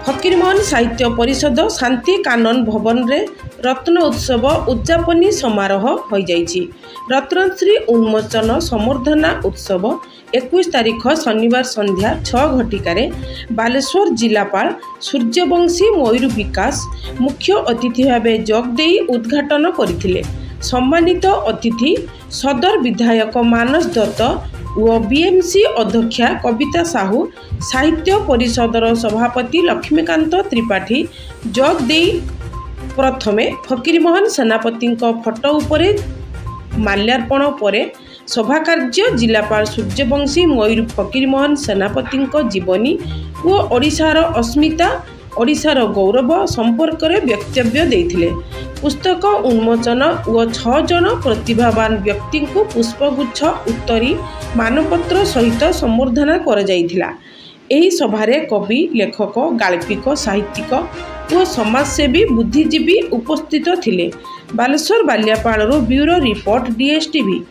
फकीरमोहन साहित्य परिषद शांति कानन भवन रे रत्न उत्सव उद्यापनी समारोह हो जाइछि। रत्नश्री उन्मोचन संवर्धना उत्सव 21 तारीख शनिवार संध्या 6 घटिकार बालेश्वर जिलापाल सूर्यवंशी मयूर विकास मुख्य अतिथि भाव जोगदे उद्घाटन करथिले। सम्मानित अतिथि सदर विधायक मानस दत्त और बीएमसी अध्यक्षा कविता साहू, साहित्य परिषदर सभापति लक्ष्मीकांत त्रिपाठी जोगदे प्रथमे फकीरमोहन सेनापति फोटो उपरे माल्यार्पण पर सभा कार्य जिलापाल सूर्यवंशी मयूर फकीरमोहन सेनापति जीवनी और ओडिशार अस्मिता ओडिशार गौरव संपर्क में वक्तव्य देथिले। पुस्तक उन्मोचन और 6 जन प्रतिभावान व्यक्ति को पुष्पगुच्छ उत्तरी मानपत्र सहित संबर्धना कर जाइथिला। एही सभारे कवि लेखक गाल्पिक साहित्यिक और समाजसेवी बुद्धिजीवी उपस्थित थिले। Baleshwar Baliapal bureau report DSTV।